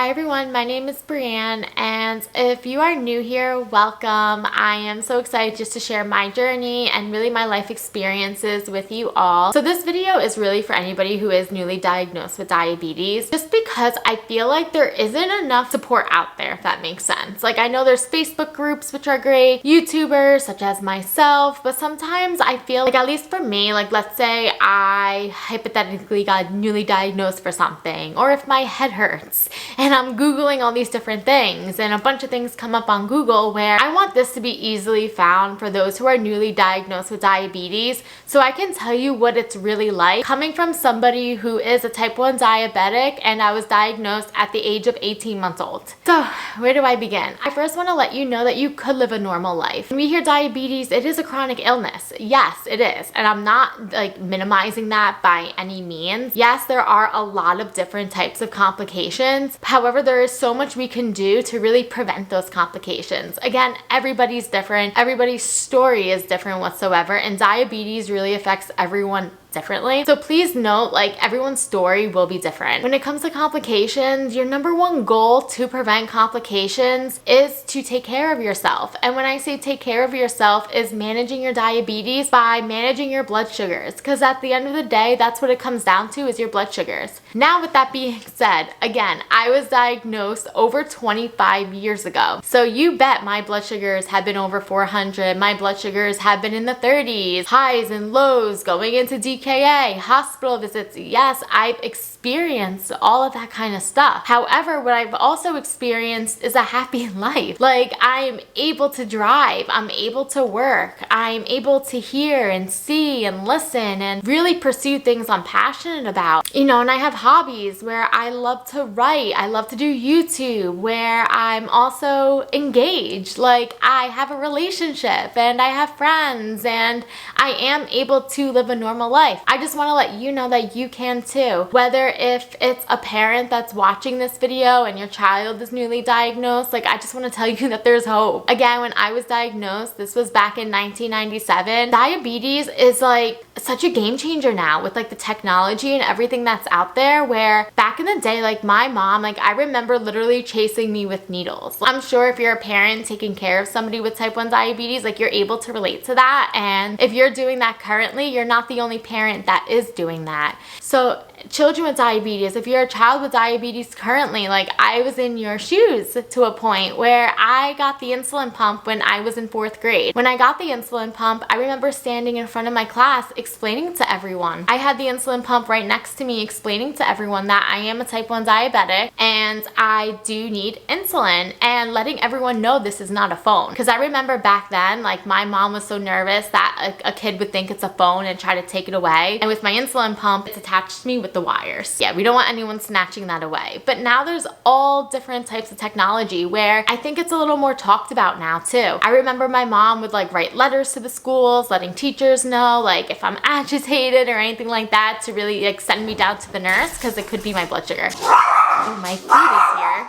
Hi everyone, my name is Breanne, and if you are new here, welcome. I am so excited just to share my journey and really my life experiences with you all. So this video is really for anybody who is newly diagnosed with diabetes, just because I feel like there isn't enough support out there, if that makes sense. Like, I know there's Facebook groups which are great, YouTubers such as myself, but sometimes I feel like, at least for me, like let's say I hypothetically got newly diagnosed for something, or if my head hurts and I'm Googling all these different things and a bunch of things come up on Google, where I want this to be easily found for those who are newly diagnosed with diabetes, so I can tell you what it's really like coming from somebody who is a type 1 diabetic, and I was diagnosed at the age of 18 months old. So where do I begin? I first want to let you know that you could live a normal life. When we hear diabetes, it is a chronic illness. Yes, it is, and I'm not like minimizing that by any means. Yes, there are a lot of different types of complications. However, there is so much we can do to really prevent those complications. Again, everybody's different. Everybody's story is different whatsoever, and diabetes really affects everyone differently. So please note, like, everyone's story will be different. When it comes to complications, your number one goal to prevent complications is to take care of yourself. And when I say take care of yourself, is managing your diabetes by managing your blood sugars, because at the end of the day, that's what it comes down to, is your blood sugars. Now, with that being said, again, I was diagnosed over 25 years ago. So you bet my blood sugars have been over 400. My blood sugars have been in the 30s, highs and lows, going into DKA, hospital visits. Yes, I've experienced all of that kind of stuff. However, what I've also experienced is a happy life. Like, I'm able to drive, I'm able to work, I'm able to hear and see and listen and really pursue things I'm passionate about. You know, and I have hobbies where I love to write, I love to do YouTube, where I'm also engaged. Like, I have a relationship and I have friends, and I am able to live a normal life. I just want to let you know that you can too. Whether if it's a parent that's watching this video and your child is newly diagnosed, like, I just want to tell you that there's hope. Again, when I was diagnosed, this was back in 1997, diabetes is like such a game changer now with like the technology and everything that's out there, where back in the day, like my mom, like I remember literally chasing me with needles. I'm sure if you're a parent taking care of somebody with type 1 diabetes, like you're able to relate to that. And if you're doing that currently, you're not the only parent that is doing that. So children with diabetes, if you're a child with diabetes currently, like I was in your shoes to a point where I got the insulin pump when I was in 4th grade. When I got the insulin pump, I remember standing in front of my class explaining to everyone. I had the insulin pump right next to me, explaining to everyone that I am a type 1 diabetic and I do need insulin, and letting everyone know this is not a phone. Because I remember back then, like my mom was so nervous that a kid would think it's a phone and try to take it away. And with my insulin pump, it's attached to me with the wires. Yeah, we don't want anyone snatching that away. But now there's all different types of technology where I think it's a little more talked about now too. I remember my mom would like write letters to the schools letting teachers know, like if I'm agitated or anything like that, to really like send me down to the nurse, because it could be my blood sugar. Oh, my food is here.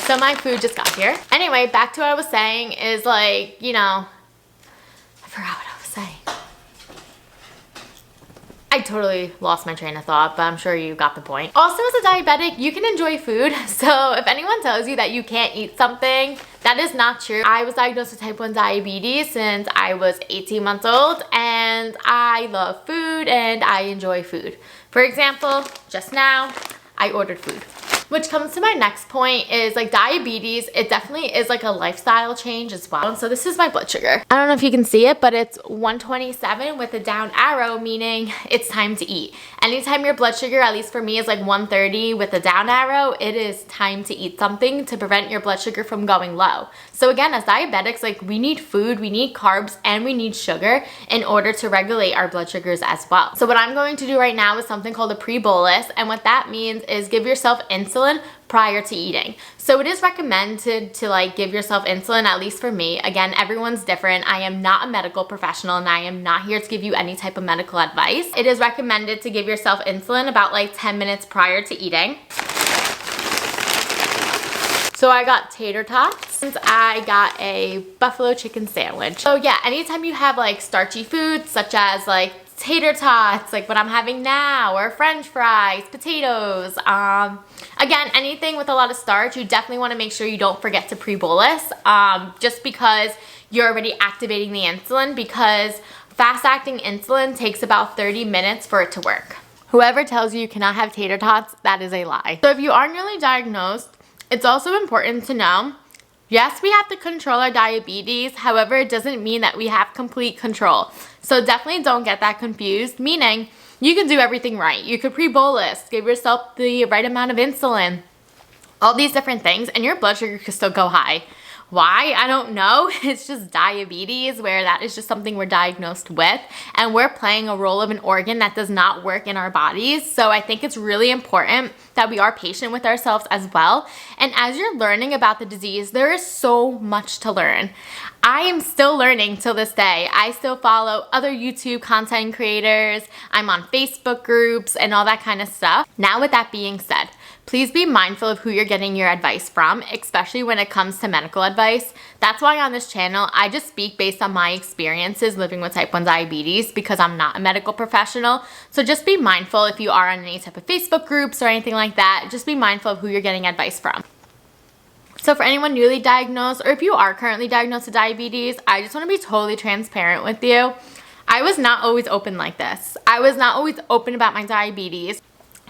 So my food just got here. Anyway, back to what I was saying is, like, you know, I forgot what I was saying. I totally lost my train of thought, but I'm sure you got the point. Also, as a diabetic, you can enjoy food. So if anyone tells you that you can't eat something, that is not true. I was diagnosed with type 1 diabetes since I was 18 months old, and I love food and I enjoy food. For example, just now, I ordered food. Which comes to my next point, is like diabetes, it definitely is like a lifestyle change as well. And so this is my blood sugar. I don't know if you can see it, but it's 127 with a down arrow, meaning it's time to eat. Anytime your blood sugar, at least for me, is like 130 with a down arrow, it is time to eat something to prevent your blood sugar from going low. So again, as diabetics, like we need food, we need carbs, and we need sugar in order to regulate our blood sugars as well. So what I'm going to do right now is something called a pre-bolus, and what that means is give yourself insulin prior to eating. So it is recommended to like give yourself insulin, at least for me. Again, everyone's different. I am not a medical professional and I am not here to give you any type of medical advice. It is recommended to give yourself insulin about like 10 minutes prior to eating. So I got tater tots. I got a buffalo chicken sandwich. So yeah, anytime you have like starchy foods such as like tater tots, like what I'm having now, or French fries, potatoes. Again, anything with a lot of starch, you definitely want to make sure you don't forget to pre-bolus, just because you're already activating the insulin, because fast-acting insulin takes about 30 minutes for it to work. Whoever tells you cannot have tater tots, that is a lie. So if you are newly diagnosed, it's also important to know, yes, we have to control our diabetes. However, it doesn't mean that we have complete control. So definitely don't get that confused, meaning you can do everything right. You could pre-bolus, give yourself the right amount of insulin, all these different things, and your blood sugar could still go high. Why? I don't know. It's just diabetes, where that is just something we're diagnosed with, and we're playing a role of an organ that does not work in our bodies. So I think it's really important that we are patient with ourselves as well. And as you're learning about the disease, there is so much to learn. I am still learning till this day. I still follow other YouTube content creators. I'm on Facebook groups and all that kind of stuff. Now, with that being said, please be mindful of who you're getting your advice from, especially when it comes to medical advice. That's why on this channel, I just speak based on my experiences living with type 1 diabetes, because I'm not a medical professional. So just be mindful if you are on any type of Facebook groups or anything like that. Just be mindful of who you're getting advice from. So for anyone newly diagnosed, or if you are currently diagnosed with diabetes, I just want to be totally transparent with you. I was not always open like this. I was not always open about my diabetes.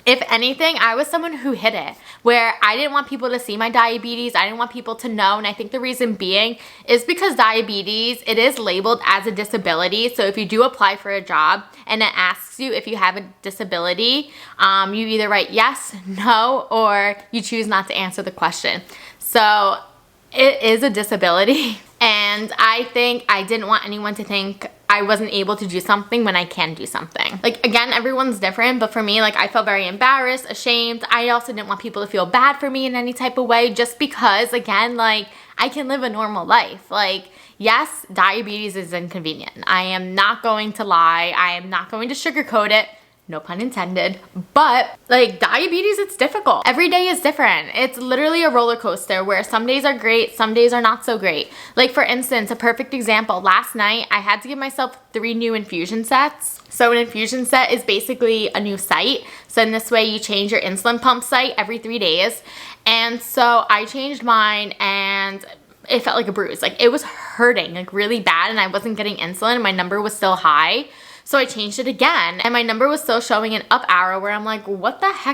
If anything, I was someone who hid it, where I didn't want people to see my diabetes. I didn't want people to know. And I think the reason being is because diabetes, it is labeled as a disability. So if you do apply for a job and it asks you if you have a disability, you either write yes, no, or you choose not to answer the question. So it is a disability. And I think I didn't want anyone to think I wasn't able to do something when I can do something. Like, again, everyone's different, but for me, like, I felt very embarrassed, ashamed. I also didn't want people to feel bad for me in any type of way, just because, again, like, I can live a normal life. Like, yes, diabetes is inconvenient. I am not going to lie. I am not going to sugarcoat it. No pun intended. But like, diabetes, it's difficult. Every day is different. It's literally a roller coaster where some days are great, some days are not so great. Like, for instance, a perfect example, last night I had to give myself 3 new infusion sets. So an infusion set is basically a new site. So in this way, you change your insulin pump site every 3 days. And so I changed mine, and it felt like a bruise. Like, it was hurting like really bad, and I wasn't getting insulin, and my number was still high. So I changed it again, and my number was still showing an up arrow, where I'm like, what the heck